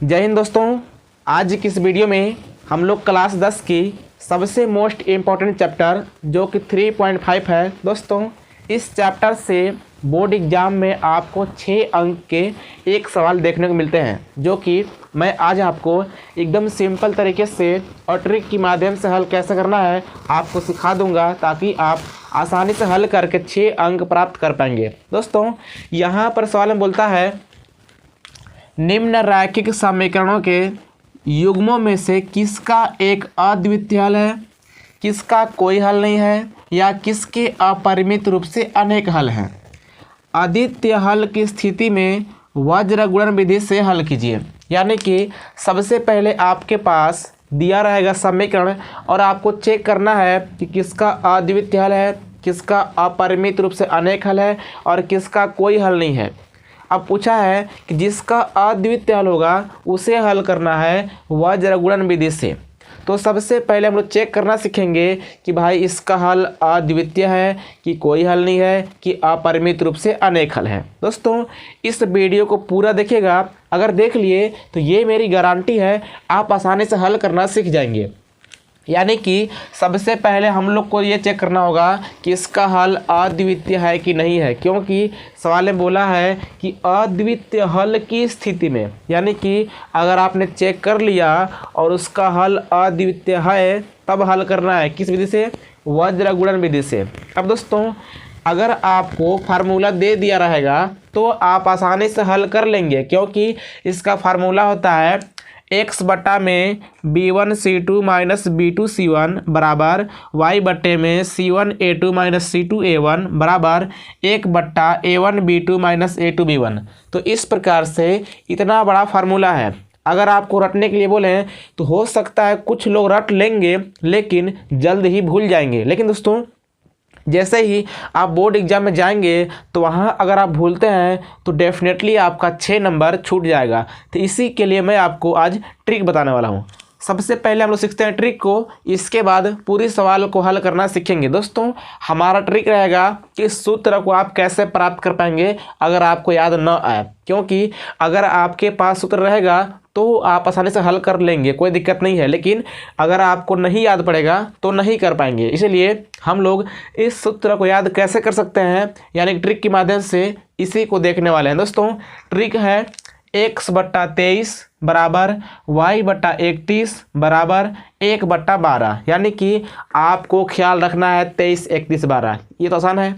जय हिंद दोस्तों। आज की इस वीडियो में हम लोग क्लास 10 की सबसे मोस्ट इम्पॉर्टेंट चैप्टर जो कि 3.5 है दोस्तों, इस चैप्टर से बोर्ड एग्ज़ाम में आपको 6 अंक के एक सवाल देखने को मिलते हैं, जो कि मैं आज आपको एकदम सिंपल तरीके से और ट्रिक के माध्यम से हल कैसे करना है आपको सिखा दूंगा, ताकि आप आसानी से हल करके 6 अंक प्राप्त कर पाएंगे। दोस्तों यहाँ पर सवाल में बोलता है, निम्न रैखिक समीकरणों के युग्मों में से किसका एक अद्वितीय हल है, किसका कोई हल नहीं है, या किसके अपरिमित रूप से अनेक हल हैं। अद्वितीय हल की स्थिति में वज्र गुणन विधि से हल कीजिए। यानी कि सबसे पहले आपके पास दिया रहेगा समीकरण और आपको चेक करना है कि किसका अद्वितीय हल है, किसका अपरिमित रूप से अनेक हल है और किसका कोई हल नहीं है। अब पूछा है कि जिसका अद्वितीय हल होगा उसे हल करना है वज्र गुणन विधि से। तो सबसे पहले हम लोग चेक करना सीखेंगे कि भाई इसका हल अद्वितीय है कि कोई हल नहीं है कि अपरिमित रूप से अनेक हल है। दोस्तों इस वीडियो को पूरा देखिएगा, अगर देख लिए तो ये मेरी गारंटी है आप आसानी से हल करना सीख जाएंगे। यानी कि सबसे पहले हम लोग को ये चेक करना होगा कि इसका हल अद्वितीय है कि नहीं है, क्योंकि सवाल में बोला है कि अद्वितीय हल की स्थिति में, यानी कि अगर आपने चेक कर लिया और उसका हल अद्वितीय है तब हल करना है किस विधि से, वज्र गुणन विधि से। अब दोस्तों अगर आपको फार्मूला दे दिया रहेगा तो आप आसानी से हल कर लेंगे, क्योंकि इसका फार्मूला होता है x बटा में b1c2 माइनस b2c1 बराबर y बटे में c1a2 माइनस c2a1 बराबर 1 बट्टा a1b2 माइनस a2b1। तो इस प्रकार से इतना बड़ा फार्मूला है। अगर आपको रटने के लिए बोलें तो हो सकता है कुछ लोग रट लेंगे लेकिन जल्द ही भूल जाएंगे। लेकिन दोस्तों जैसे ही आप बोर्ड एग्ज़ाम में जाएंगे तो वहाँ अगर आप भूलते हैं तो डेफिनेटली आपका 6 नंबर छूट जाएगा। तो इसी के लिए मैं आपको आज ट्रिक बताने वाला हूँ। सबसे पहले हम लोग सीखते हैं ट्रिक को, इसके बाद पूरी सवाल को हल करना सीखेंगे। दोस्तों हमारा ट्रिक रहेगा कि इस सूत्र को आप कैसे प्राप्त कर पाएंगे अगर आपको याद न आए, क्योंकि अगर आपके पास सूत्र रहेगा तो आप आसानी से हल कर लेंगे, कोई दिक्कत नहीं है। लेकिन अगर आपको नहीं याद पड़ेगा तो नहीं कर पाएंगे। इसलिए हम लोग इस सूत्र को याद कैसे कर सकते हैं, यानी ट्रिक के माध्यम से इसी को देखने वाले हैं। दोस्तों ट्रिक है x बट्टा 23 बराबर y बट्टा 31 बराबर 1 बट्टा 12। यानी कि आपको ख्याल रखना है 23 31 12। ये तो आसान है,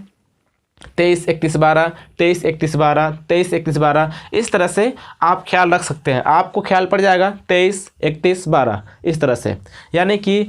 23 31 12 23 31 12 23 31 12। इस तरह से आप ख्याल रख सकते हैं, आपको ख्याल पड़ जाएगा 23 31 12 इस तरह से। यानी कि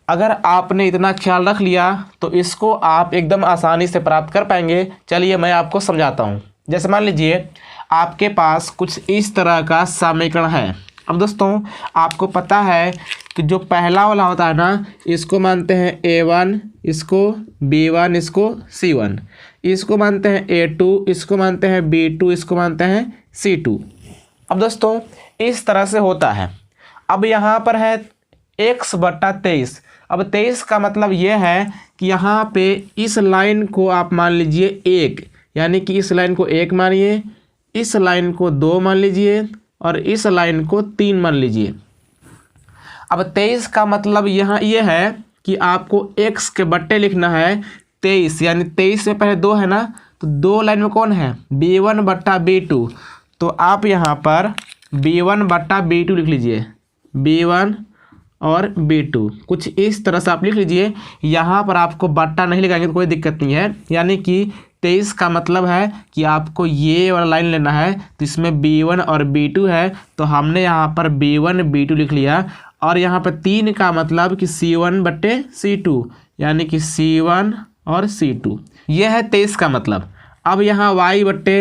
अगर आपने इतना ख्याल रख लिया तो इसको आप एकदम आसानी से प्राप्त कर पाएंगे। चलिए मैं आपको समझाता हूँ। जैसे मान लीजिए आपके पास कुछ इस तरह का समीकरण है। अब दोस्तों आपको पता है कि जो पहला वाला होता है ना, इसको मानते हैं a1, इसको b1, इसको c1, इसको मानते हैं a2, इसको मानते हैं b2, इसको मानते हैं c2। अब दोस्तों इस तरह से होता है। अब यहाँ पर है x बट्टा 23। अब 23 का मतलब ये है कि यहाँ पे इस लाइन को आप मान लीजिए 1, यानी कि इस लाइन को 1 मानिए, इस लाइन को 2 मान लीजिए और इस लाइन को 3 मान लीजिए। अब 23 का मतलब यहाँ ये है कि आपको x के बट्टे लिखना है 23, यानी 23 से पहले 2 है ना, तो 2 लाइन में कौन है, b1 बट्टा b2। तो आप यहाँ पर b1 बट्टा b2 लिख लीजिए, b1 और b2 कुछ इस तरह से आप लिख लीजिए। यहाँ पर आपको बट्टा नहीं लगाएंगे तो कोई दिक्कत नहीं है। यानी कि 23 का मतलब है कि आपको ये वाला लाइन लेना है, तो इसमें b1 और b2 है, तो हमने यहाँ पर b1 b2 लिख लिया। और यहाँ पर 3 का मतलब कि c1 बट्टे c2, यानी कि c1 और c2, ये है 23 का मतलब। अब यहाँ y बट्टे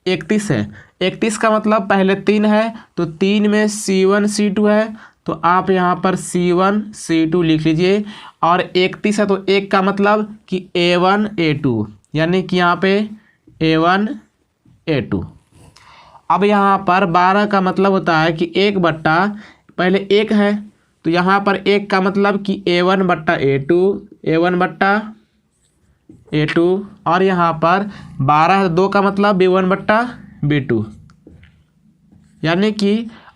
31 है। 31 का मतलब पहले 3 है तो 3 में c1 c2 है, तो आप यहाँ पर c1 c2 लिख लीजिए। और 31 है तो 1 का मतलब कि a1 a2, यानी कि यहाँ पे a1 a2। अब यहाँ पर 12 का मतलब होता है कि 1 बट्टा, पहले 1 है तो यहाँ पर 1 का मतलब कि a1 बट्टा a2, a1 बट्टा a2। और यहाँ पर 12 है तो 2 का मतलब b1 बट्टा b2। यानी कि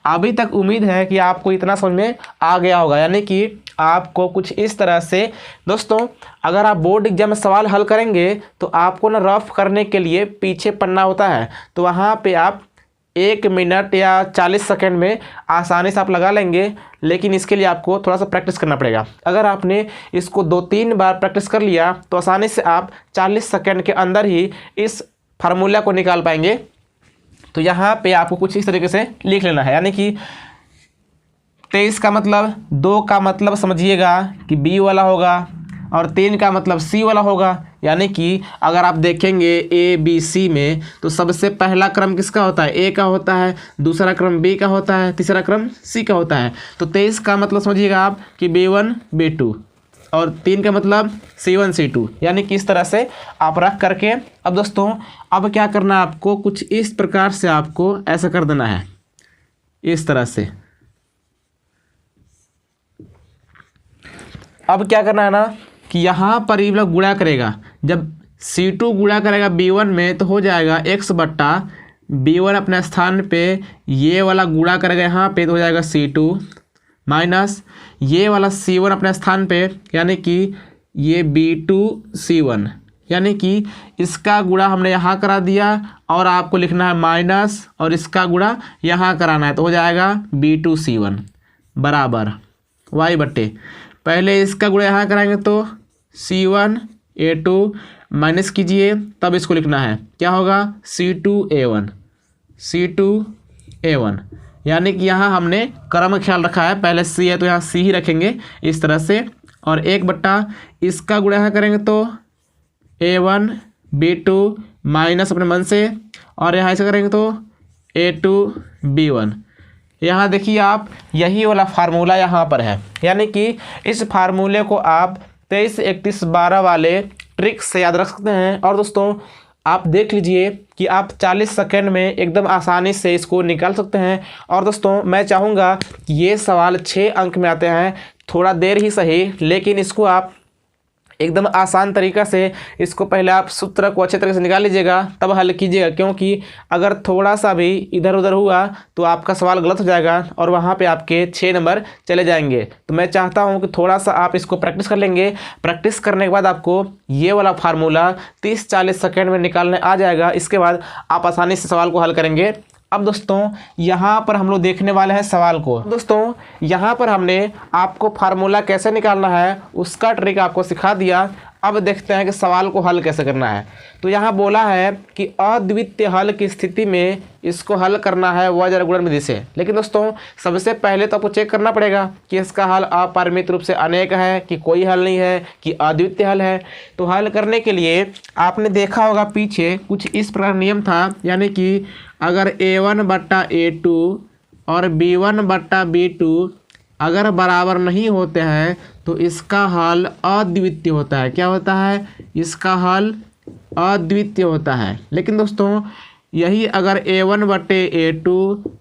अभी तक उम्मीद है कि आपको इतना समझ में आ गया होगा, यानी कि आपको कुछ इस तरह से दोस्तों अगर आप बोर्ड एग्जाम में सवाल हल करेंगे तो आपको ना रफ करने के लिए पीछे पन्ना होता है, तो वहाँ पे आप 1 मिनट या 40 सेकंड में आसानी से आप लगा लेंगे। लेकिन इसके लिए आपको थोड़ा सा प्रैक्टिस करना पड़ेगा। अगर आपने इसको 2-3 बार प्रैक्टिस कर लिया तो आसानी से आप 40 सेकंड के अंदर ही इस फार्मूला को निकाल पाएंगे। तो यहाँ पे आपको कुछ इस तरीके से लिख लेना है, यानी कि 23 का मतलब 2 का मतलब समझिएगा कि बी वाला होगा और 3 का मतलब सी वाला होगा। यानी कि अगर आप देखेंगे ए बी सी में तो सबसे पहला क्रम किसका होता है, ए का होता है, दूसरा क्रम बी का होता है, तीसरा क्रम सी का होता है। तो 23 का मतलब समझिएगा आप कि B1 B2 और 3 का मतलब C1 C2, यानी कि इस तरह से आप रख करके अब दोस्तों अब क्या करना है आपको, कुछ इस प्रकार से आपको ऐसा कर देना है, इस तरह से। अब क्या करना है ना कि यहाँ पर ये लोग गुणा करेगा, जब C2 गुणा करेगा B1 में तो हो जाएगा x बट्टा B1 अपने स्थान पे, ये वाला गुणा करेगा यहाँ पे तो हो जाएगा C2 माइनस ये वाला C1 अपने स्थान पे, यानी कि ये B2 C1, यानी कि इसका गुणा हमने यहाँ करा दिया और आपको लिखना है माइनस और इसका गुणा यहाँ कराना है तो हो जाएगा B2 C1 बराबर y बट्टे, पहले इसका गुणा यहाँ कराएंगे तो C1 A2 माइनस कीजिए तब इसको लिखना है क्या होगा C2 A1, यानी कि यहाँ हमने क्रम का ख्याल रखा है, पहले C है तो यहाँ C ही रखेंगे इस तरह से, और 1 बट्टा इसका गुणा यहाँ करेंगे तो A1 B2 माइनस अपने मन से, और यहाँ ऐसे करेंगे तो A2 B1। यहाँ देखिए आप यही वाला फार्मूला यहाँ पर है, यानी कि इस फार्मूले को आप 23, 31, 12 वाले ट्रिक से याद रख सकते हैं। और दोस्तों आप देख लीजिए कि आप 40 सेकंड में एकदम आसानी से इसको निकाल सकते हैं। और दोस्तों मैं चाहूँगा कि ये सवाल 6 अंक में आते हैं, थोड़ा देर ही सही, लेकिन इसको आप एकदम आसान तरीक़ा से इसको पहले आप सूत्र को अच्छे तरीके से निकाल लीजिएगा तब हल कीजिएगा, क्योंकि अगर थोड़ा सा भी इधर उधर हुआ तो आपका सवाल गलत हो जाएगा और वहाँ पे आपके 6 नंबर चले जाएंगे। तो मैं चाहता हूँ कि थोड़ा सा आप इसको प्रैक्टिस कर लेंगे, प्रैक्टिस करने के बाद आपको ये वाला फार्मूला 30-40 सेकेंड में निकालने आ जाएगा। इसके बाद आप आसानी से सवाल को हल करेंगे। अब दोस्तों यहाँ पर हम लोग देखने वाले हैं सवाल को। दोस्तों यहाँ पर हमने आपको फार्मूला कैसे निकालना है उसका ट्रिक आपको सिखा दिया। अब देखते हैं कि सवाल को हल कैसे करना है। तो यहाँ बोला है कि अद्वितीय हल की स्थिति में इसको हल करना है वज्र गुणन विधि से। लेकिन दोस्तों सबसे पहले तो आपको चेक करना पड़ेगा कि इसका हल अपरिमित रूप से अनेक है कि कोई हल नहीं है कि अद्वितीय हल है। तो हल करने के लिए आपने देखा होगा पीछे कुछ इस प्रकार नियम था, यानी कि अगर A1 बट्टा A2 और B1 बट्टा B2 अगर बराबर नहीं होते हैं तो इसका हल अद्वितीय होता है। क्या होता है? इसका हल अद्वितीय होता है। लेकिन दोस्तों यही अगर A1 बट्टे A2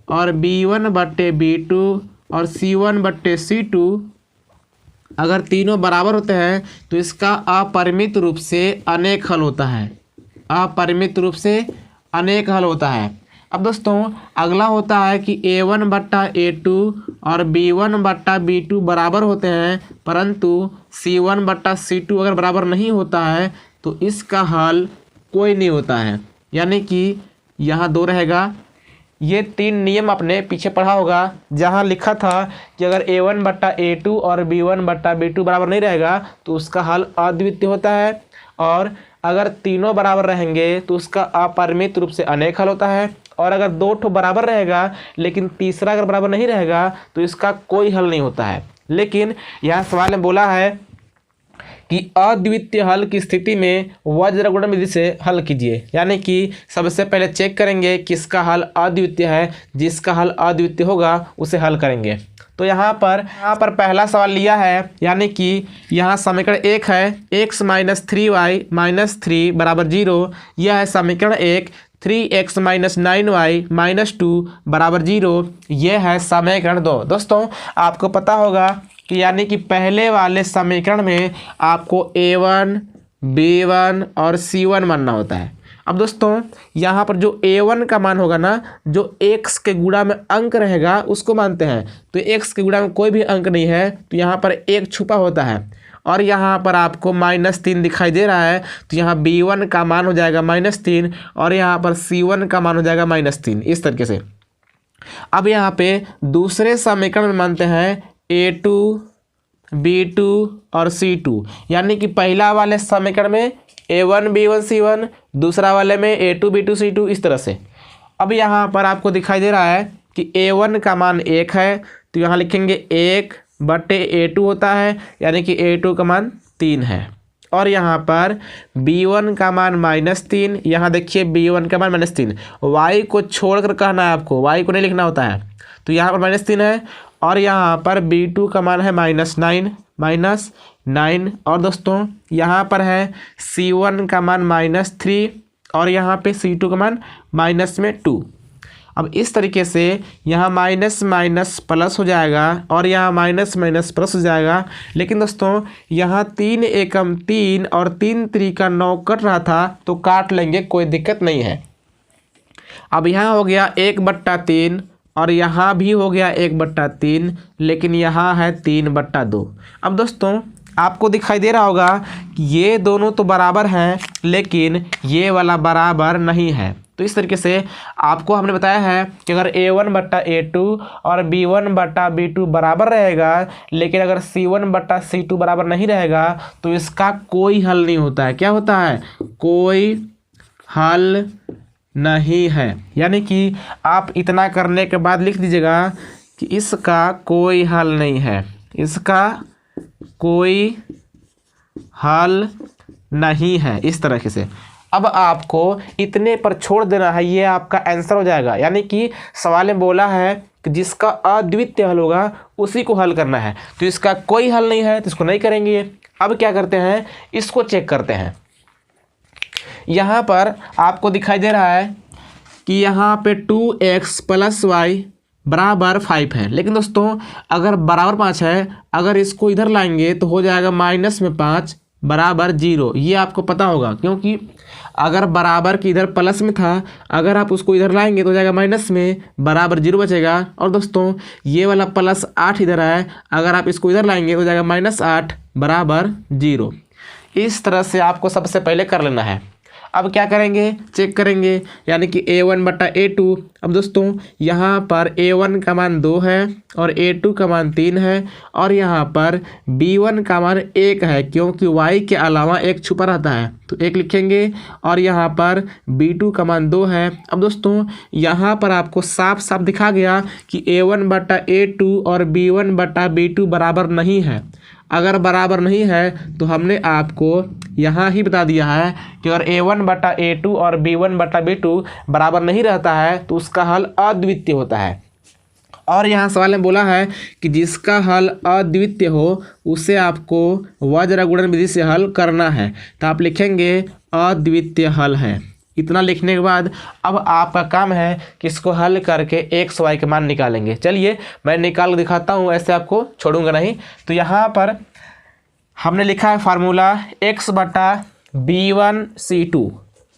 और B1 बट्टे B2 और C1 बट्टे C2 अगर तीनों बराबर होते हैं तो इसका अपरिमित रूप से अनेक हल होता है। अपरिमित रूप से अनेक हल होता है। अब दोस्तों अगला होता है कि A1 बट्टा A2 और B1 बट्टा B2 बराबर होते हैं, परंतु C1 बट्टा C2 अगर बराबर नहीं होता है तो इसका हल कोई नहीं होता है। यानी कि यहाँ 2 रहेगा। ये 3 नियम आपने पीछे पढ़ा होगा, जहाँ लिखा था कि अगर A1 बट्टा A2 और B1 बट्टा B2 बराबर नहीं रहेगा तो उसका हल अद्वितीय होता है, और अगर तीनों बराबर रहेंगे तो उसका अपरिमित रूप से अनेक हल होता है, और अगर 2 ठो बराबर रहेगा लेकिन तीसरा अगर बराबर नहीं रहेगा तो इसका कोई हल नहीं होता है। लेकिन यहाँ सवाल में बोला है कि अद्वितीय हल की स्थिति में वज्र गुणन विधि से हल कीजिए। यानी कि सबसे पहले चेक करेंगे किसका हल अद्वितीय है, जिसका हल अद्वितीय होगा उसे हल करेंगे। तो यहाँ पर पहला सवाल लिया है, यानी कि यहाँ समीकरण 1 है x माइनस 3y माइनस 3 बराबर 0। यह है समीकरण 1। 3x माइनस 9y माइनस 2 बराबर 0। यह है समीकरण 2। दोस्तों आपको पता होगा कि यानी कि पहले वाले समीकरण में आपको A1 B1 और C1 मानना होता है, अब दोस्तों यहाँ पर जो a1 का मान होगा ना, जो x के गुणा में अंक रहेगा उसको मानते हैं। तो x के गुणा में कोई भी अंक नहीं है तो यहाँ पर एक छुपा होता है, और यहाँ पर आपको -3 दिखाई दे रहा है, तो यहाँ b1 का मान हो जाएगा -3 और यहाँ पर c1 का मान हो जाएगा -3, इस तरीके से। अब यहाँ पे दूसरे समीकरण में मानते हैं a2 b2 और c2, यानी कि पहला वाले समीकरण में a1 b1 c1, दूसरा वाले में a2 b2 c2, इस तरह से। अब यहाँ पर आपको दिखाई दे रहा है कि a1 का मान 1 है, तो यहाँ लिखेंगे 1/a2 होता है, यानी कि a2 का मान 3 है। और यहाँ पर b1 का मान -3, यहाँ देखिए b1 का मान -3, y को छोड़कर कहना है आपको, y को नहीं लिखना होता है, तो यहाँ पर -3 है। और यहाँ पर b2 का मान है -9 और दोस्तों यहाँ पर है c1 का मान -3 और यहाँ पे c2 का मान -2। अब इस तरीके से यहाँ माइनस माइनस प्लस हो जाएगा और यहाँ माइनस माइनस प्लस हो जाएगा। लेकिन दोस्तों यहाँ 3 एकम 3 और 3 त्रिका 9 कट रहा था, तो काट लेंगे, कोई दिक्कत नहीं है। अब यहाँ हो गया 1/3 और यहाँ भी हो गया 1/3, लेकिन यहाँ है 3/2। अब दोस्तों आपको दिखाई दे रहा होगा कि ये दोनों तो बराबर हैं, लेकिन ये वाला बराबर नहीं है। तो इस तरीके से आपको हमने बताया है कि अगर a1/a2 और b1/b2 बराबर रहेगा, लेकिन अगर c1/c2 बराबर नहीं रहेगा, तो इसका कोई हल नहीं होता है। क्या होता है? कोई हल नहीं है। यानी कि आप इतना करने के बाद लिख दीजिएगा कि इसका कोई हल नहीं है, इसका कोई हल नहीं है, इस तरीके से। अब आपको इतने पर छोड़ देना है, ये आपका आंसर हो जाएगा। यानी कि सवाल में बोला है कि जिसका अद्वितीय हल होगा उसी को हल करना है, तो इसका कोई हल नहीं है तो इसको नहीं करेंगे। अब क्या करते हैं, इसको चेक करते हैं। यहाँ पर आपको दिखाई दे रहा है कि यहाँ पे 2x + y बराबर 5 है, लेकिन दोस्तों अगर बराबर 5 है, अगर इसको इधर लाएंगे तो हो जाएगा -5 बराबर 0। ये आपको पता होगा, क्योंकि अगर बराबर की इधर प्लस में था, अगर आप उसको इधर लाएंगे तो हो जाएगा माइनस में, बराबर 0 बचेगा। और दोस्तों ये वाला +8 इधर है, अगर आप इसको इधर लाएंगे तो हो जाएगा -8 बराबर 0। इस तरह से आपको सबसे पहले कर लेना है। अब क्या करेंगे, चेक करेंगे, यानी कि a1/a2। अब दोस्तों यहाँ पर a1 का मान 2 है और a2 का मान 3 है, और यहाँ पर b1 का मान 1 है, क्योंकि y के अलावा 1 छुपा रहता है, तो 1 लिखेंगे। और यहाँ पर b2 का मान 2 है। अब दोस्तों यहाँ पर आपको साफ साफ दिखा गया कि a1/a2 और b1/b2 बराबर नहीं है। अगर बराबर नहीं है तो हमने आपको यहाँ ही बता दिया है कि अगर a1/a2 और b1/b2 बराबर नहीं रहता है तो उसका हल अद्वितीय होता है। और यहाँ सवाल में बोला है कि जिसका हल अद्वितीय हो उसे आपको वज्र गुणन विधि से हल करना है, तो आप लिखेंगे अद्वितीय हल है। इतना लिखने के बाद अब आपका काम है कि इसको हल करके x y के मान निकालेंगे। चलिए मैं निकाल दिखाता हूँ, ऐसे आपको छोड़ूंगा नहीं। तो यहाँ पर हमने लिखा है फार्मूला x/b1c2।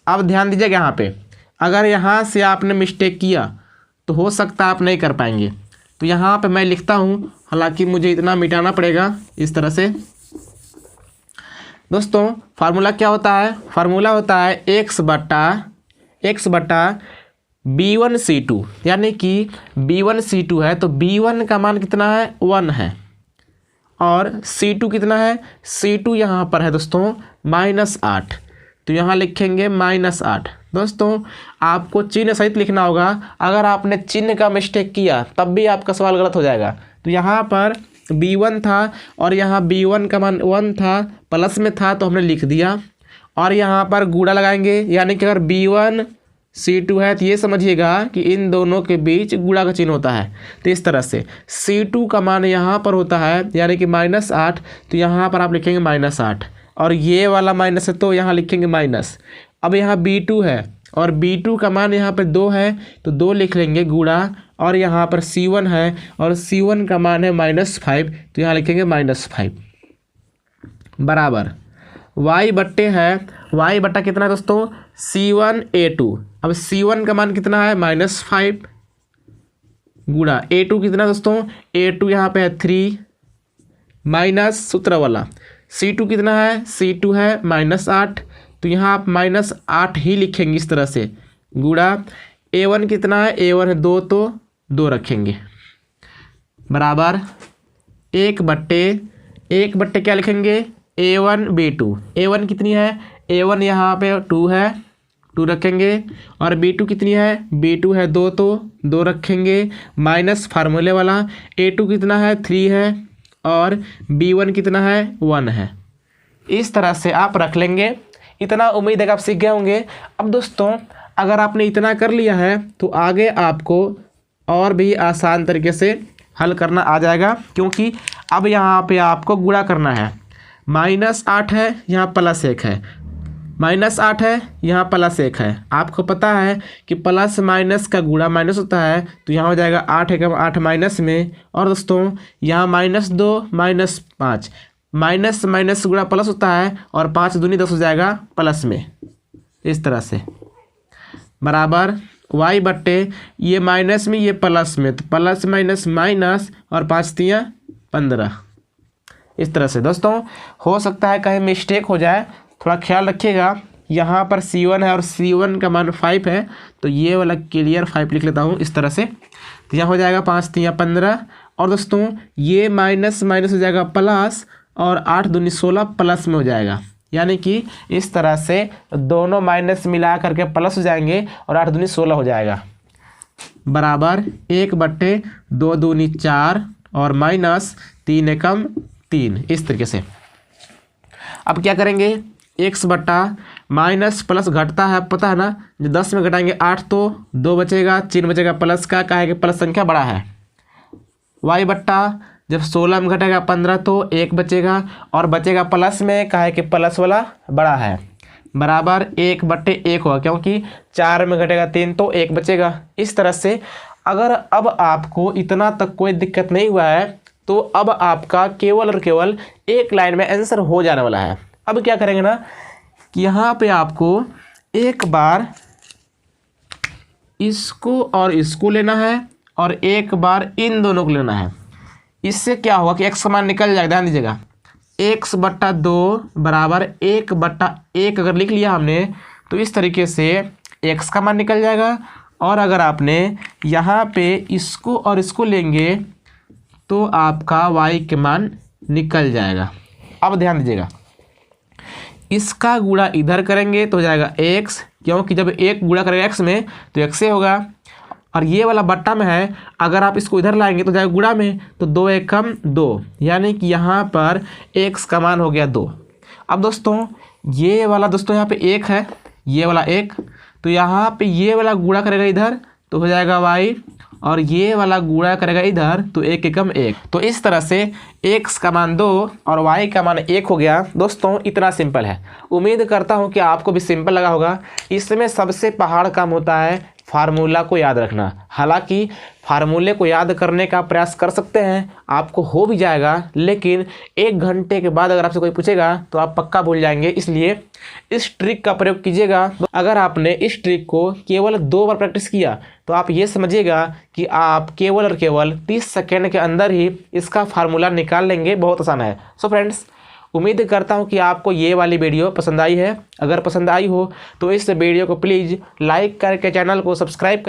अब ध्यान दीजिएगा, यहाँ पे अगर यहाँ से आपने मिस्टेक किया तो हो सकता है आप नहीं कर पाएंगे। तो यहाँ पे मैं लिखता हूँ, हालांकि मुझे इतना मिटाना पड़ेगा इस तरह से। दोस्तों फार्मूला क्या होता है? फार्मूला होता है x/b1c2, यानी कि b1c2 है तो b1 का मान कितना है? 1 है, और c2 कितना है? c2 यहाँ पर है दोस्तों -8, तो यहाँ लिखेंगे -8। दोस्तों आपको चिन्ह सहित लिखना होगा, अगर आपने चिन्ह का मिस्टेक किया तब भी आपका सवाल गलत हो जाएगा। तो यहाँ पर b1 था और यहाँ b1 का मान 1 था, प्लस में था तो हमने लिख दिया, और यहाँ पर गुणा लगाएंगे, यानी कि अगर b1c2 है तो ये समझिएगा कि इन दोनों के बीच गुणा का चिन्ह होता है। तो इस तरह से c2 का मान यहाँ पर होता है, यानी कि -8, तो यहाँ पर आप लिखेंगे -8, और ये वाला माइनस है तो यहाँ लिखेंगे माइनस। अब यहाँ b2 है और b2 का मान यहाँ पर 2 है, तो 2 लिख लेंगे गुणा, और यहाँ पर c1 है और c1 का मान है -5, तो यहाँ लिखेंगे -5 बराबर y बट्टे है, y बट्टा कितना है दोस्तों? C1A2। अब C1 का मान कितना है -5 गुणा A2 कितना दोस्तों, A2 यहाँ पे है 3 माइनस सूत्र वाला C2 कितना है, C2 है -8, तो यहाँ आप -8 ही लिखेंगे इस तरह से, गुणा A1 कितना है, A1 है 2 तो 2 रखेंगे, बराबर 1/1 क्या लिखेंगे A1B2। A1 कितनी है, A1 यहाँ पे 2 है 2 रखेंगे, और B2 कितनी है, B2 है 2 तो 2 रखेंगे, माइनस फार्मूले वाला A2 कितना है 3 है, और B1 कितना है 1 है। इस तरह से आप रख लेंगे। इतना उम्मीद है कि आप सीख गए होंगे। अब दोस्तों अगर आपने इतना कर लिया है तो आगे आपको और भी आसान तरीके से हल करना आ जाएगा, क्योंकि अब यहाँ पे आपको गुणा करना है। -8 है, यहाँ +1 है, -8 है, यहाँ +1 है। आपको पता है कि प्लस माइनस का गुणा माइनस होता है, तो यहाँ हो जाएगा 8 है 8 माइनस में, और दोस्तों यहाँ -2 -5, माइनस माइनस गुणा प्लस होता है, और 5 दूनी 10 हो जाएगा प्लस में, इस तरह से, बराबर y बट्टे ये माइनस में ये प्लस में, तो प्लस माइनस माइनस, और 5 तियाँ 15। इस तरह से दोस्तों हो सकता है कहीं मिस्टेक हो जाए, थोड़ा ख्याल रखिएगा। यहाँ पर C1 है और C1 का मान 5 है, तो ये वाला क्लियर 5 लिख लेता हूँ इस तरह से, तो यहाँ हो जाएगा 5 तियाँ 15, और दोस्तों ये माइनस माइनस हो जाएगा प्लस, और 8 दूनी 16 प्लस में हो जाएगा, यानी कि इस तरह से दोनों माइनस मिला करके प्लस हो जाएंगे, और 8 दूनी 16 हो जाएगा, बराबर 1/2 दूनी 4, और माइनस 3 एकम 3, इस तरीके से। अब क्या करेंगे, x बट्टा माइनस प्लस घटता है, पता है ना, जो 10 में घटाएंगे 8 तो 2 बचेगा, चिन्ह बचेगा प्लस का, क्या है कि प्लस संख्या बड़ा है। y बट्टा जब 16 में घटेगा 15 तो 1 बचेगा, और बचेगा प्लस में, क्या है कि प्लस वाला बड़ा है, बराबर 1/1 होगा, क्योंकि 4 में घटेगा 3 तो 1 बचेगा। इस तरह से अगर अब आपको इतना तक कोई दिक्कत नहीं हुआ है, तो अब आपका केवल और केवल एक लाइन में आंसर हो जाने वाला है। अब क्या करेंगे ना कि यहाँ पे आपको एक बार इसको और इसको लेना है, और एक बार इन दोनों को लेना है। इससे क्या होगा कि x का मान निकल जाएगा, ध्यान दीजिएगा, x/2 बराबर 1/1 अगर लिख लिया हमने, तो इस तरीके से x का मान निकल जाएगा। और अगर आपने यहाँ पे इसको और इसको लेंगे तो आपका y के मान निकल जाएगा। अब ध्यान दीजिएगा, इसका गुणा इधर करेंगे तो हो जाएगा x, क्योंकि जब एक गुणा करेगा x में तो x से होगा, और ये वाला बट्टा में है, अगर आप इसको इधर लाएंगे तो जाएगा गुणा में, तो 2 एकम 2, यानी कि यहाँ पर x का मान हो गया 2। अब दोस्तों ये वाला दोस्तों यहाँ पे 1 है, ये वाला 1, तो यहाँ पे ये वाला गुणा करेगा इधर तो हो जाएगा y, और ये वाला गुणा करेगा इधर तो 1 एकम 1। तो इस तरह से x का मान 2 और y का मान 1 हो गया। दोस्तों इतना सिंपल है, उम्मीद करता हूँ कि आपको भी सिंपल लगा होगा। इसमें सबसे पहाड़ काम होता है फार्मूला को याद रखना। हालांकि फार्मूले को याद करने का प्रयास कर सकते हैं, आपको हो भी जाएगा, लेकिन 1 घंटे के बाद अगर आपसे कोई पूछेगा तो आप पक्का भूल जाएंगे। इसलिए इस ट्रिक का प्रयोग कीजिएगा। अगर आपने इस ट्रिक को केवल 2 बार प्रैक्टिस किया तो आप ये समझिएगा कि आप केवल और केवल 30 सेकेंड के अंदर ही इसका फार्मूला निकाल लेंगे। बहुत आसान है। सो फ्रेंड्स, उम्मीद करता हूँ कि आपको ये वाली वीडियो पसंद आई है। अगर पसंद आई हो तो इस वीडियो को प्लीज़ लाइक करके चैनल को सब्सक्राइब कर